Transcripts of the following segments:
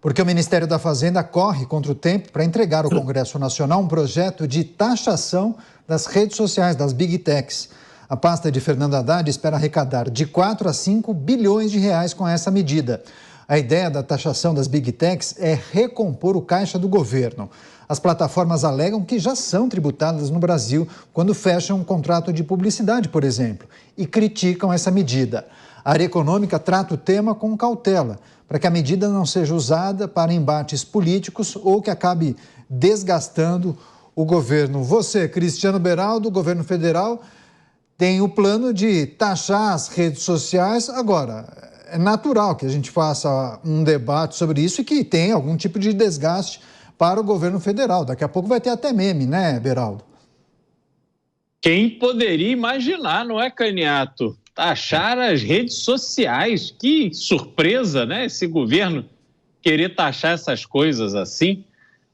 Porque o Ministério da Fazenda corre contra o tempo para entregar ao Congresso Nacional um projeto de taxação das redes sociais, das Big Techs. A pasta de Fernando Haddad espera arrecadar de 4 a 5 bilhões de reais com essa medida. A ideia da taxação das Big Techs é recompor o caixa do governo. As plataformas alegam que já são tributadas no Brasil quando fecham um contrato de publicidade, por exemplo, e criticam essa medida. A área econômica trata o tema com cautela, para que a medida não seja usada para embates políticos ou que acabe desgastando o governo. Você, Cristiano Beraldo, governo federal, tem o plano de taxar as redes sociais. Agora, é natural que a gente faça um debate sobre isso e que tenha algum tipo de desgaste para o governo federal. Daqui a pouco vai ter até meme, né, Beraldo? Quem poderia imaginar, não é, Caniato? Taxar as redes sociais. Que surpresa, né? Esse governo querer taxar essas coisas assim.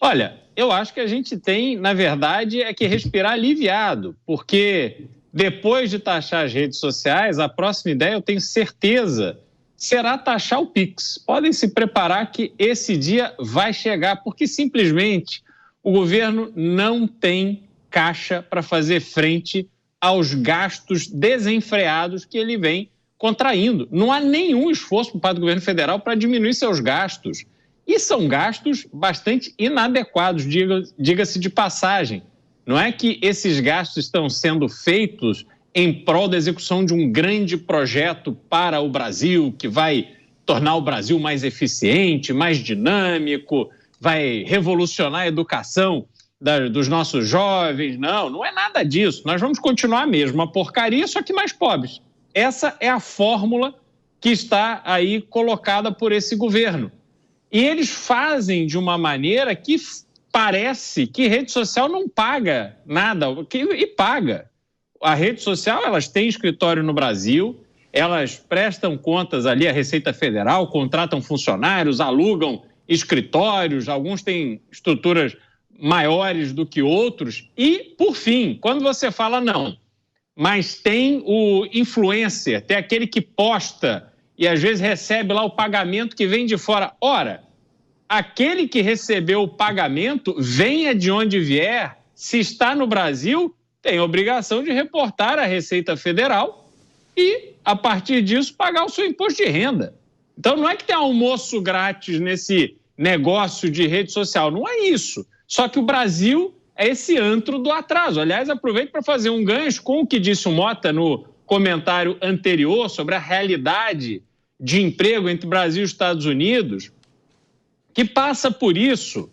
Olha, eu acho que a gente tem, na verdade, é que respirar aliviado, porque depois de taxar as redes sociais, a próxima ideia, eu tenho certeza, será taxar o Pix. Podem se preparar que esse dia vai chegar, porque simplesmente o governo não tem caixa para fazer frente aos gastos desenfreados que ele vem contraindo. Não há nenhum esforço por parte do governo federal para diminuir seus gastos. E são gastos bastante inadequados, diga-se de passagem. Não é que esses gastos estão sendo feitos em prol da execução de um grande projeto para o Brasil, que vai tornar o Brasil mais eficiente, mais dinâmico, vai revolucionar a educação dos nossos jovens. Não, não é nada disso. Nós vamos continuar mesmo uma porcaria, só que mais pobres. Essa é a fórmula que está aí colocada por esse governo. E eles fazem de uma maneira que parece que rede social não paga nada, e paga. A rede social, elas têm escritório no Brasil, elas prestam contas ali à Receita Federal, contratam funcionários, alugam escritórios, alguns têm estruturas maiores do que outros. E, por fim, quando você fala não, mas tem o influencer, tem aquele que posta e às vezes recebe lá o pagamento que vem de fora. Ora, aquele que recebeu o pagamento, venha de onde vier, se está no Brasil, tem a obrigação de reportar à Receita Federal e, a partir disso, pagar o seu imposto de renda. Então, não é que tem almoço grátis nesse negócio de rede social, não é isso. Só que o Brasil é esse antro do atraso. Aliás, aproveito para fazer um gancho com o que disse o Mota no comentário anterior sobre a realidade de emprego entre Brasil e Estados Unidos, que passa por isso.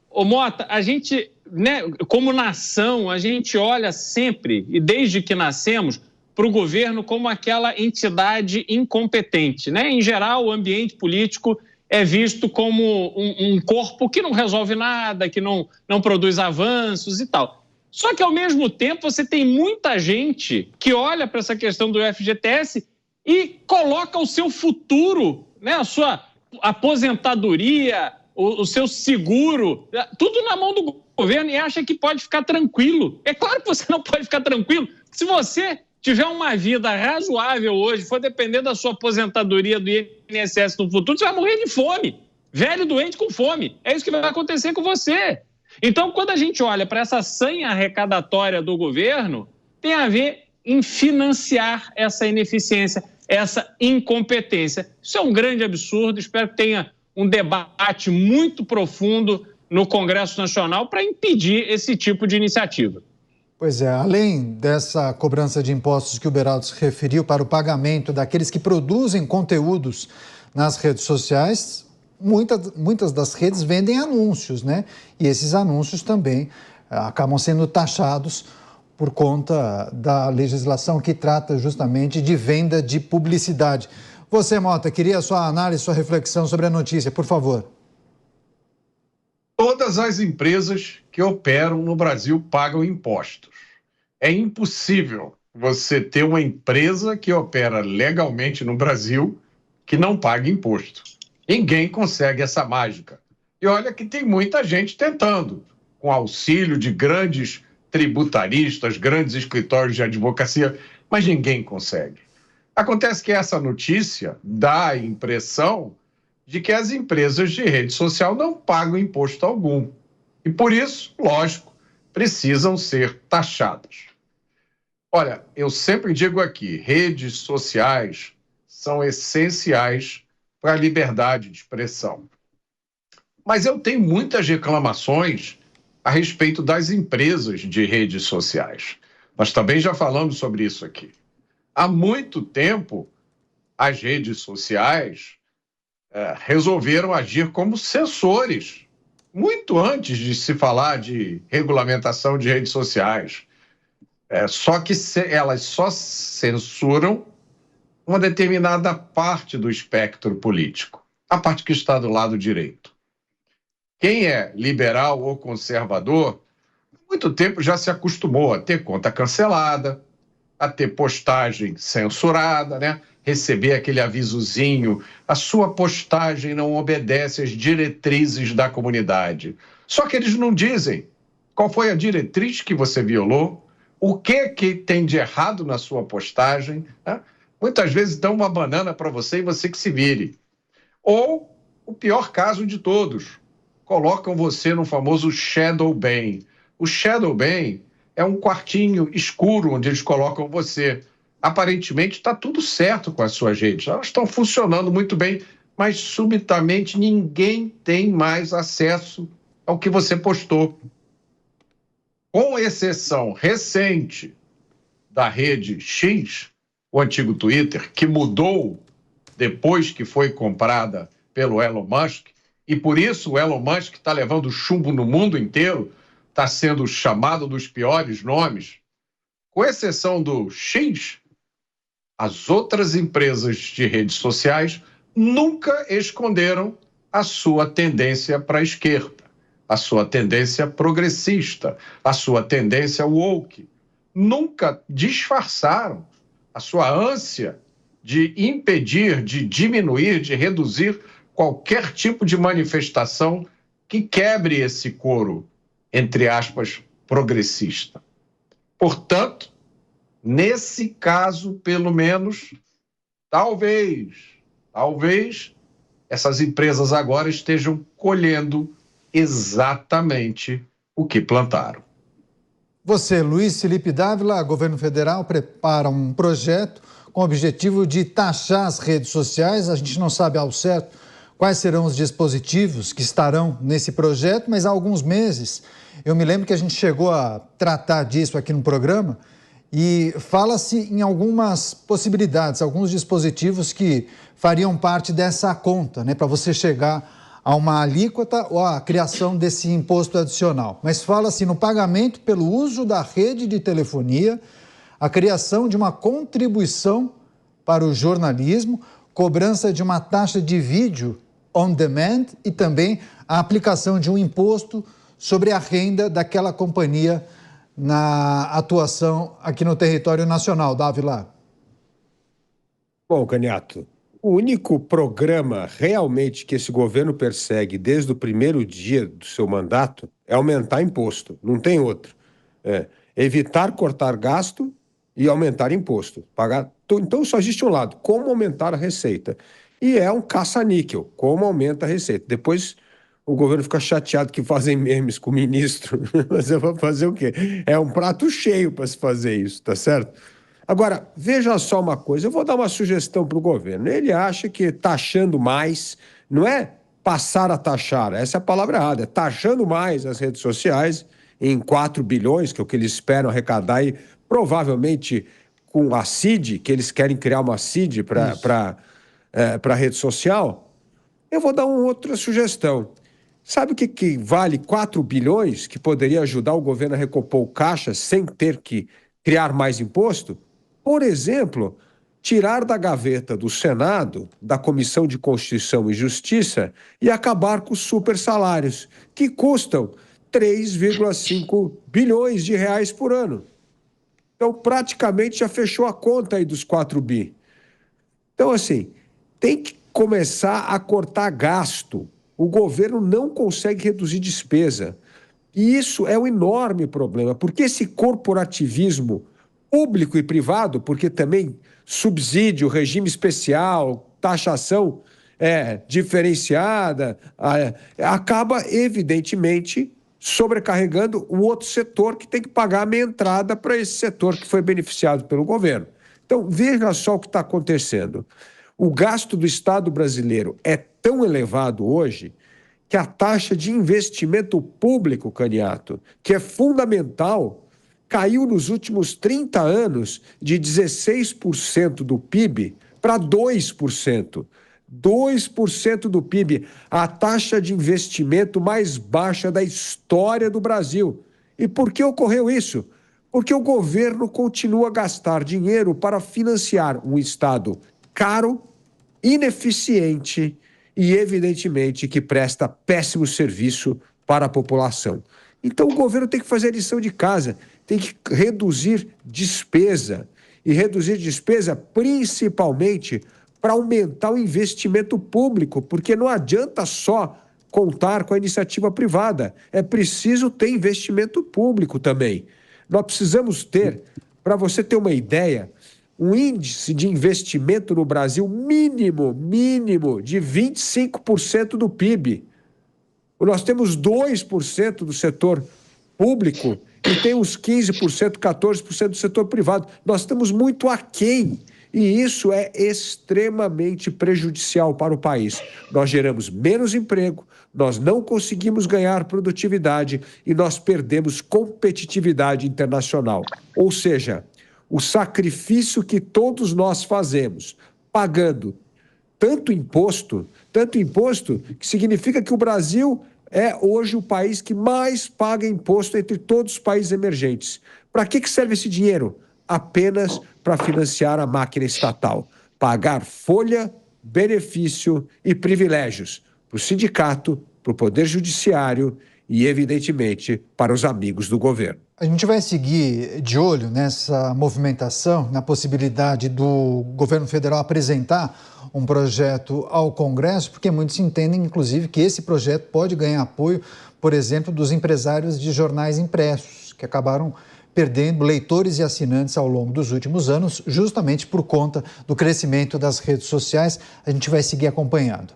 Ô Mota, a gente, né, como nação, a gente olha sempre, e desde que nascemos, para o governo como aquela entidade incompetente, né? Em geral, o ambiente político é visto como um corpo que não resolve nada, que não produz avanços e tal. Só que, ao mesmo tempo, você tem muita gente que olha para essa questão do FGTS e coloca o seu futuro, né, a sua aposentadoria, o seu seguro, tudo na mão do governo e acha que pode ficar tranquilo. É claro que você não pode ficar tranquilo. Se você tiver uma vida razoável hoje, for depender da sua aposentadoria do INSS no futuro, você vai morrer de fome. Velho doente com fome. É isso que vai acontecer com você. Então, quando a gente olha para essa sanha arrecadatória do governo, tem a ver em financiar essa ineficiência, essa incompetência. Isso é um grande absurdo. Espero que tenha um debate muito profundo no Congresso Nacional para impedir esse tipo de iniciativa. Pois é, além dessa cobrança de impostos que o Beraldo se referiu para o pagamento daqueles que produzem conteúdos nas redes sociais, muitas das redes vendem anúncios, né? E esses anúncios também acabam sendo taxados por conta da legislação que trata justamente de venda de publicidade. Você, Mota, queria a sua análise, sua reflexão sobre a notícia, por favor. Todas as empresas que operam no Brasil pagam impostos. É impossível você ter uma empresa que opera legalmente no Brasil que não pague imposto. Ninguém consegue essa mágica. E olha que tem muita gente tentando, com auxílio de grandes tributaristas, grandes escritórios de advocacia, mas ninguém consegue. Acontece que essa notícia dá a impressão de que as empresas de rede social não pagam imposto algum. E por isso, lógico, precisam ser taxadas. Olha, eu sempre digo aqui, redes sociais são essenciais para a liberdade de expressão. Mas eu tenho muitas reclamações a respeito das empresas de redes sociais. Nós também já falamos sobre isso aqui. Há muito tempo, as redes sociais resolveram agir como censores, muito antes de se falar de regulamentação de redes sociais. Só que elas só censuram uma determinada parte do espectro político, a parte que está do lado direito. Quem é liberal ou conservador, há muito tempo já se acostumou a ter conta cancelada, a ter postagem censurada, né? Receber aquele avisozinho, a sua postagem não obedece às diretrizes da comunidade. Só que eles não dizem qual foi a diretriz que você violou, o que tem de errado na sua postagem, né? Muitas vezes dão uma banana para você e você que se vire. Ou, o pior caso de todos, colocam você no famoso shadow ban. O shadow ban é um quartinho escuro onde eles colocam você. Aparentemente está tudo certo com as suas redes, elas estão funcionando muito bem, mas subitamente ninguém tem mais acesso ao que você postou. Com exceção recente da rede X, o antigo Twitter, que mudou depois que foi comprada pelo Elon Musk, e por isso o Elon Musk está levando chumbo no mundo inteiro, está sendo chamado dos piores nomes. Com exceção do X, as outras empresas de redes sociais nunca esconderam a sua tendência para a esquerda, a sua tendência progressista, a sua tendência woke. Nunca disfarçaram a sua ânsia de impedir, de diminuir, de reduzir qualquer tipo de manifestação que quebre esse coro, entre aspas, progressista. Portanto, nesse caso, pelo menos, talvez, essas empresas agora estejam colhendo exatamente o que plantaram. Você, Luiz Felipe Dávila, governo federal, prepara um projeto com o objetivo de taxar as redes sociais. A gente não sabe ao certo quais serão os dispositivos que estarão nesse projeto, mas há alguns meses eu me lembro que a gente chegou a tratar disso aqui no programa e fala-se em algumas possibilidades, alguns dispositivos que fariam parte dessa conta, né, para você chegar a uma alíquota ou a criação desse imposto adicional. Mas fala-se no pagamento pelo uso da rede de telefonia, a criação de uma contribuição para o jornalismo, cobrança de uma taxa de vídeo on demand e também a aplicação de um imposto sobre a renda daquela companhia na atuação aqui no território nacional. Dávila. Bom, Caniato, o único programa realmente que esse governo persegue desde o primeiro dia do seu mandato é aumentar imposto, não tem outro. Evitar cortar gasto e aumentar imposto. Então só existe um lado, como aumentar a receita. E é um caça-níquel, como aumenta a receita. Depois o governo fica chateado que fazem memes com o ministro, mas eu vou fazer o quê? É um prato cheio para se fazer isso, tá certo? Agora, veja só uma coisa, eu vou dar uma sugestão para o governo. Ele acha que taxando mais, não é passar a taxar, essa é a palavra errada, é taxando mais as redes sociais em 4 bilhões, que é o que eles esperam arrecadar, e provavelmente com a CID, que eles querem criar uma CID para a rede social. Eu vou dar uma outra sugestão. Sabe o que vale 4 bilhões, que poderia ajudar o governo a recompor o caixa sem ter que criar mais imposto? Por exemplo, tirar da gaveta do Senado, da Comissão de Constituição e Justiça, e acabar com os super salários, que custam 3,5 bilhões de reais por ano. Então, praticamente já fechou a conta aí dos 4 bi. Então, assim, tem que começar a cortar gasto. O governo não consegue reduzir despesa. E isso é um enorme problema, porque esse corporativismo público e privado, porque também subsídio, regime especial, taxação, diferenciada, acaba, evidentemente, sobrecarregando o outro setor que tem que pagar a meia entrada para esse setor que foi beneficiado pelo governo. Então, veja só o que está acontecendo. O gasto do Estado brasileiro é tão elevado hoje que a taxa de investimento público, Caniato, que é fundamental, caiu nos últimos 30 anos de 16% do PIB para 2%. 2% do PIB, a taxa de investimento mais baixa da história do Brasil. E por que ocorreu isso? Porque o governo continua a gastar dinheiro para financiar um Estado caro, ineficiente e, evidentemente, que presta péssimo serviço para a população. Então, o governo tem que fazer a lição de casa, tem que reduzir despesa, e reduzir despesa principalmente para aumentar o investimento público, porque não adianta só contar com a iniciativa privada, é preciso ter investimento público também. Nós precisamos ter, para você ter uma ideia, um índice de investimento no Brasil mínimo de 25% do PIB. Nós temos 2% do setor público e tem uns 15%, 14% do setor privado. Nós estamos muito aquém. E isso é extremamente prejudicial para o país. Nós geramos menos emprego, nós não conseguimos ganhar produtividade e nós perdemos competitividade internacional. Ou seja, o sacrifício que todos nós fazemos, pagando tanto imposto, que significa que o Brasil é hoje o país que mais paga imposto entre todos os países emergentes. Para que serve esse dinheiro? Apenas para financiar a máquina estatal, pagar folha, benefício e privilégios para o sindicato, para o Poder Judiciário e, evidentemente, para os amigos do governo. A gente vai seguir de olho nessa movimentação, na possibilidade do governo federal apresentar um projeto ao Congresso, porque muitos entendem, inclusive, que esse projeto pode ganhar apoio, por exemplo, dos empresários de jornais impressos, que acabaram perdendo leitores e assinantes ao longo dos últimos anos, justamente por conta do crescimento das redes sociais. A gente vai seguir acompanhando.